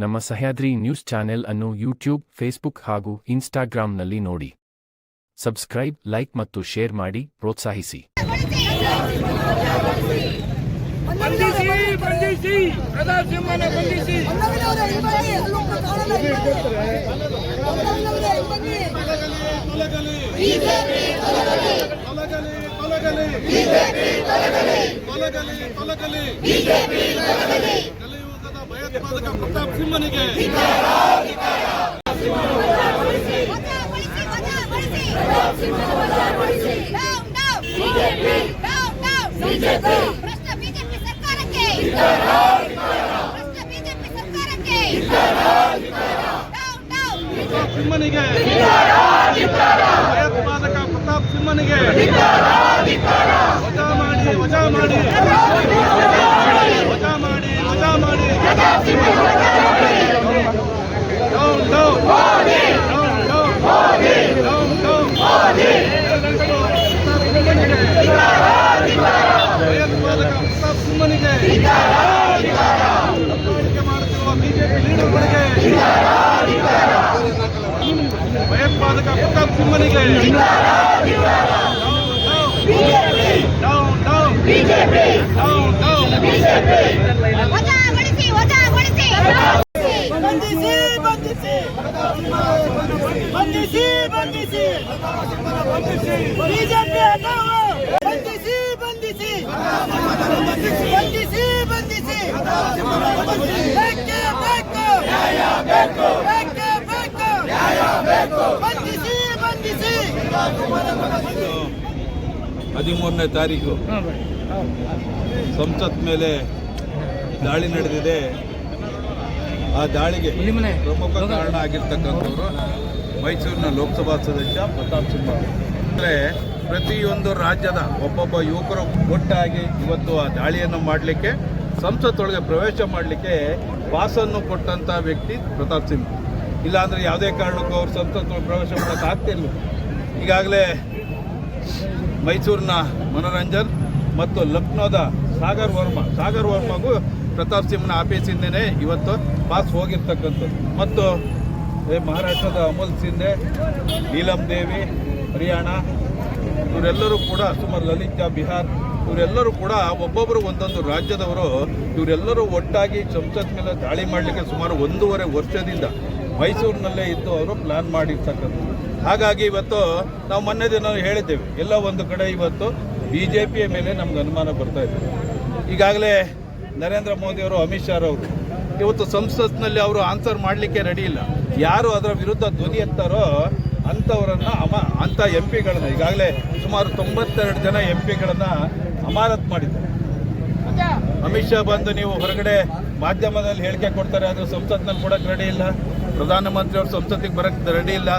ನಮ್ಮ Sahyadri news channel ಅನ್ನು YouTube, Facebook ಹಾಗೂ ಇನ್ಸ್ಟಾಗ್ರಾಂನಲ್ಲಿ ನೋಡಿ. ಸಬ್ಸ್ಕ್ರೈಬ್, ಲೈಕ್ ಮತ್ತು ಶೇರ್ ಮಾಡಿ ಪ್ರೋತ್ಸಾಹಿಸಿ. ಬಂಧಿಸಿ ಪ್ರತಾಪ್ ಸಿಂಹನ ಬಂಧಿಸಿ. ಕಲಿಯುಗದ ಭಯೋತ್ಪಾದಕ ಪ್ರತಾಪ್ ಸಿಂಹನಿಗೆ ಸಿಂಹನಿಗೆ ಭಯೋತ್ಪಾದಕ ಪ್ರತಾಪ್ ಸಿಂಹನಿಗೆ ವಜಾ ಮಾಡಿ ವಜಾ ಮಾಡಿ ವಜಾ ಮಾಡಿ ವಜಾ ಮಾಡಿ down down down down down down ಭಯೋತ್ಪಾದಕ ಪ್ರತಾಪ್ ಸಿಂಹನಿಗೆ ದಬ್ಬಾಳಿಕೆ ಮಾಡುತ್ತಿರುವ ಬಿಜೆಪಿ ಲೀಡರ್ಗಳಿಗೆ ಭಯೋತ್ಪಾದಕ ಪ್ರತಾಪ್ ಸಿಂಹನಿಗೆ ಡೌನ್ ಡೌನ್ ಡೌನ್ ಡೌನ್ ಬಂಧಿಸಿ ಬಂಧಿಸಿ ಬಂಧಿಸಿ ಬಂಧಿಸಿ ಬಿಜೆಪಿ ಹಟಾವೋ ಬಂಧಿಸಿ ಬಂಧಿಸಿ ಬಂಧಿಸಿ ಬಂಧಿಸಿ ಬೇಕೇ ಬೇಕು ಬೇಕೇ ಬೇಕು ಬಂಧಿಸಿ ಬಂಧಿಸಿ. 13ನೇ ತಾರೀಕು ಸಂಸತ್ ಮೇಲೆ ದಾಳಿ ನಡೆದಿದೆ. ಆ ದಾಳಿಗೆ ಪ್ರಮುಖ ಕಾರಣ ಆಗಿರ್ತಕ್ಕಂಥವ್ರು ಮೈಸೂರಿನ ಲೋಕಸಭಾ ಸದಸ್ಯ ಪ್ರತಾಪ್ ಸಿಂಹ. ಅಂದರೆ ಪ್ರತಿಯೊಂದು ರಾಜ್ಯದ ಒಬ್ಬೊಬ್ಬ ಯುವಕರು ಒಟ್ಟಾಗಿ ಇವತ್ತು ಆ ದಾಳಿಯನ್ನು ಮಾಡಲಿಕ್ಕೆ, ಸಂಸತ್ತೊಳಗೆ ಪ್ರವೇಶ ಮಾಡಲಿಕ್ಕೆ ಪಾಸನ್ನು ಕೊಟ್ಟಂಥ ವ್ಯಕ್ತಿ ಪ್ರತಾಪ್ ಸಿಂಹ. ಇಲ್ಲಾಂದರೆ ಯಾವುದೇ ಕಾರಣಕ್ಕೂ ಅವರು ಸಂಸತ್ತೊಳಗೆ ಪ್ರವೇಶ ಮಾಡೋಕ್ಕೆ ಆಗ್ತಿಲ್ಲ. ಈಗಾಗಲೇ ಮೈಸೂರಿನ ಮನೋರಂಜನ್ ಮತ್ತು ಲಕ್ನೋದ ಸಾಗರ್ ವರ್ಮಾಗೂ ಪ್ರತಾಪ್ ಸಿಂಹನ ಆಫೀಸಿಂದನೇ ಇವತ್ತು ಪಾಸ್ ಹೋಗಿರ್ತಕ್ಕಂಥದ್ದು. ಮತ್ತು ಮಹಾರಾಷ್ಟ್ರದ ಅಮೂಲ್ ಸಿಂಧೆ, ನೀಲಮ್ ದೇವಿ ಹರಿಯಾಣ, ಇವರೆಲ್ಲರೂ ಕೂಡ ಸುಮಾರು ಲಲಿತ್ ಬಿಹಾರ್, ಇವರೆಲ್ಲರೂ ಕೂಡ ಒಬ್ಬೊಬ್ಬರು ಒಂದೊಂದು ರಾಜ್ಯದವರು, ಇವರೆಲ್ಲರೂ ಒಟ್ಟಾಗಿ ಸಂಸತ್ ಮೇಲೆ ದಾಳಿ ಮಾಡಲಿಕ್ಕೆ ಸುಮಾರು 1.5 ವರ್ಷದಿಂದ ಮೈಸೂರಿನಲ್ಲೇ ಇದ್ದು ಅವರು ಪ್ಲಾನ್ ಮಾಡಿರ್ತಕ್ಕಂಥದ್ದು. ಹಾಗಾಗಿ ಇವತ್ತು ನಾವು ಮೊನ್ನೆ ದಿನ ಹೇಳಿದ್ದೇವೆ, ಎಲ್ಲ ಒಂದು ಕಡೆ ಇವತ್ತು BJPಯ ಮೇಲೆ ನಮ್ಗೆ ಅನುಮಾನ ಬರ್ತಾ ಇದೆ. ಈಗಾಗಲೇ ನರೇಂದ್ರ ಮೋದಿಯವರು, ಅಮಿತ್ ಶಾ ಅವರು ಇವತ್ತು ಸಂಸತ್ನಲ್ಲಿ ಅವರು ಆನ್ಸರ್ ಮಾಡಲಿಕ್ಕೆ ರೆಡಿ ಇಲ್ಲ. ಯಾರು ಅದರ ವಿರುದ್ಧ ಧ್ವನಿ ಎತ್ತಾರೋ ಅಂಥವರನ್ನು ಅಂಥ MP ಗಳನ್ನು ಈಗಾಗಲೇ ಸುಮಾರು 92 ಜನ MP ಗಳನ್ನು ಅಮಾನತ್ ಮಾಡಿದ್ದಾರೆ. ಅಮಿತ್ ಶಾ ಬಂದು ನೀವು ಹೊರಗಡೆ ಮಾಧ್ಯಮದಲ್ಲಿ ಹೇಳಿಕೆ ಕೊಡ್ತಾರೆ, ಆದರೆ ಸಂಸತ್ನಲ್ಲಿ ಕೊಡೋಕ್ಕೆ ರೆಡಿ ಇಲ್ಲ. ಪ್ರಧಾನಮಂತ್ರಿ ಅವರು ಸಂಸತ್ತಿಗೆ ಬರೋಕ್ಕೆ ರೆಡಿ ಇಲ್ಲ.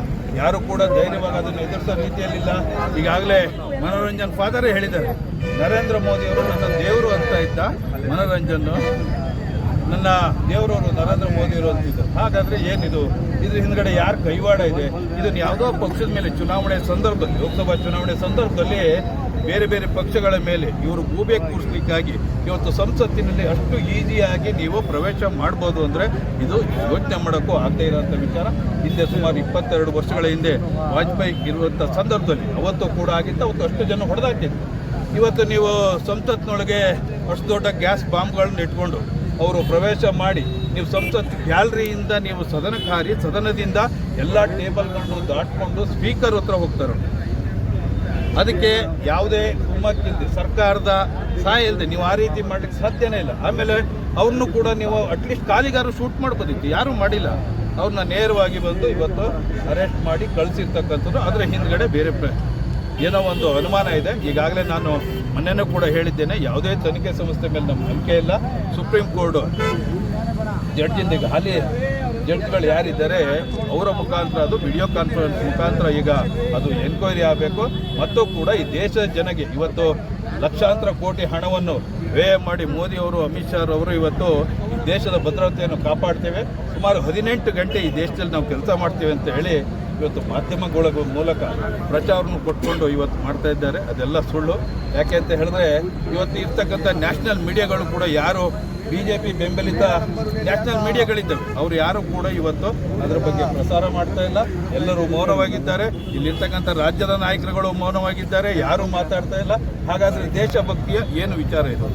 ಯಾರು ಕೂಡ ಧೈರ್ಯವಾಗಿ ಅದನ್ನು ಎದುರಿಸೋ ರೀತಿಯಲ್ಲಿಲ್ಲ. ಈಗಾಗಲೇ ಮನೋರಂಜನ್ ಫಾದರೇ ಹೇಳಿದ್ದಾರೆ, ನರೇಂದ್ರ ಮೋದಿಯವರು ನನ್ನ ದೇವರು ಅಂತ ಇದ್ದ ಮನೋರಂಜನ್ನು, ನನ್ನ ದೇವರವರು ನರೇಂದ್ರ ಮೋದಿಯವರು ಅಂತಿದ್ದರು. ಹಾಗಾದರೆ ಏನಿದು? ಇದ್ರ ಹಿಂದ್ಗಡೆ ಯಾರು ಕೈವಾಡ ಇದೆ? ಇದನ್ನು ಯಾವುದೋ ಪಕ್ಷದ ಮೇಲೆ ಚುನಾವಣೆ ಸಂದರ್ಭದಲ್ಲಿ, ಲೋಕಸಭಾ ಚುನಾವಣೆ ಸಂದರ್ಭದಲ್ಲಿ ಬೇರೆ ಬೇರೆ ಪಕ್ಷಗಳ ಮೇಲೆ ಇವರು ಗೂಬೆ ಕೂರಿಸಲಿಕ್ಕಾಗಿ ಇವತ್ತು ಸಂಸತ್ತಿನಲ್ಲಿ ಅಷ್ಟು ಈಸಿಯಾಗಿ ನೀವು ಪ್ರವೇಶ ಮಾಡ್ಬೋದು ಅಂದರೆ ಇದು ಯೋಚನೆ ಮಾಡೋಕ್ಕೂ ಆಗದೇ ಇರೋಂಥ ವಿಚಾರ. ಹಿಂದೆ ಸುಮಾರು 22 ವರ್ಷಗಳ ಹಿಂದೆ ವಾಜಪೇಯಿ ಇರುವಂಥ ಸಂದರ್ಭದಲ್ಲಿ ಅವತ್ತು ಕೂಡ ಆಗಿತ್ತು. ಅವತ್ತು ಅಷ್ಟು ಜನ ಹೊಡೆದಾಗ್ತಿದ್ರು. ಇವತ್ತು ನೀವು ಸಂಸತ್ನೊಳಗೆ ಅಷ್ಟು ದೊಡ್ಡ ಗ್ಯಾಸ್ ಬಾಂಬ್ಗಳನ್ನು ಇಟ್ಕೊಂಡು ಅವರು ಪ್ರವೇಶ ಮಾಡಿ ನೀವು ಸಂಸತ್ ಗ್ಯಾಲರಿಯಿಂದ ನೀವು ಸದನಕ್ಕೆ ಹಾರಿ, ಸದನದಿಂದ ಎಲ್ಲ ಟೇಬಲ್ಗಳನ್ನು ದಾಟ್ಕೊಂಡು ಸ್ಪೀಕರ್ ಹತ್ರ ಹೋಗ್ತಾರೆ. ಅದಕ್ಕೆ ಯಾವುದೇ ಕುಮ್ಮಕ್ಕಿಲ್ಲದೆ, ಸರ್ಕಾರದ ಸಹಾಯ ಇಲ್ಲದೆ ನೀವು ಆ ರೀತಿ ಮಾಡಲಿಕ್ಕೆ ಸಾಧ್ಯನೇ ಇಲ್ಲ. ಆಮೇಲೆ ಅವ್ರನ್ನೂ ಕೂಡ ನೀವು ಅಟ್ಲೀಸ್ಟ್ ಕಾಲಿಗಾರು ಶೂಟ್ ಮಾಡ್ಬೋದಿತ್ತು, ಯಾರೂ ಮಾಡಿಲ್ಲ. ಅವ್ರನ್ನ ನೇರವಾಗಿ ಬಂದು ಇವತ್ತು ಅರೆಸ್ಟ್ ಮಾಡಿ ಕಳಿಸಿರ್ತಕ್ಕಂಥದ್ದು. ಅದರ ಹಿಂದ್ಗಡೆ ಬೇರೆ ಏನೋ ಒಂದು ಅನುಮಾನ ಇದೆ. ಈಗಾಗಲೇ ನಾನು ಮೊನ್ನೆನೂ ಕೂಡ ಹೇಳಿದ್ದೇನೆ, ಯಾವುದೇ ತನಿಖೆ ಸಂಸ್ಥೆ ಮೇಲೆ ನಮ್ಮ ನಂಬಿಕೆ ಇಲ್ಲ. ಸುಪ್ರೀಂ ಕೋರ್ಟ್ ಜಡ್ಜಿಂದ ಈಗ ಹಾಲಿ ಜಡ್ಜ್ಗಳು ಯಾರಿದ್ದಾರೆ ಅವರ ಮುಖಾಂತರ, ಅದು ವಿಡಿಯೋ ಕಾನ್ಫರೆನ್ಸ್ ಮುಖಾಂತರ ಈಗ ಅದು ಎನ್ಕ್ವೈರಿ ಆಗಬೇಕು. ಮತ್ತು ಕೂಡ ಈ ದೇಶದ ಜನಗೆ ಇವತ್ತು ಲಕ್ಷಾಂತರ ಕೋಟಿ ಹಣವನ್ನು ವ್ಯಯ ಮಾಡಿ ಮೋದಿಯವರು, ಅಮಿತ್ ಶಾ ಅವರು ಇವತ್ತು ಈ ದೇಶದ ಭದ್ರತೆಯನ್ನು ಕಾಪಾಡ್ತೇವೆ, ಸುಮಾರು 18 ಗಂಟೆ ಈ ದೇಶದಲ್ಲಿ ನಾವು ಕೆಲಸ ಮಾಡ್ತೇವೆ ಅಂತ ಹೇಳಿ ಇವತ್ತು ಮಾಧ್ಯಮಗಳ ಮೂಲಕ ಪ್ರಚಾರವನ್ನು ಕೊಟ್ಕೊಂಡು ಇವತ್ತು ಮಾಡ್ತಾ ಇದ್ದಾರೆ. ಅದೆಲ್ಲ ಸುಳ್ಳು. ಯಾಕೆ ಅಂತ ಹೇಳಿದ್ರೆ ಇವತ್ತು ಇರ್ತಕ್ಕಂಥ ನ್ಯಾಷನಲ್ ಮೀಡಿಯಾಗಳು ಕೂಡ ಯಾರು BJP ಬೆಂಬಲಿತ ನ್ಯಾಷನಲ್ ಮೀಡಿಯಾಗಳಿದ್ದಾವೆ, ಅವರು ಯಾರು ಕೂಡ ಇವತ್ತು ಅದರ ಬಗ್ಗೆ ಪ್ರಸಾರ ಮಾಡ್ತಾ ಇಲ್ಲ. ಎಲ್ಲರೂ ಮೌನವಾಗಿದ್ದಾರೆ. ಇಲ್ಲಿರ್ತಕ್ಕಂಥ ರಾಜ್ಯದ ನಾಯಕರುಗಳು ಮೌನವಾಗಿದ್ದಾರೆ, ಯಾರೂ ಮಾತಾಡ್ತಾ ಇಲ್ಲ. ಹಾಗಾದ್ರೆ ದೇಶಭಕ್ತಿಯ ಏನು ವಿಚಾರ ಇದೆ?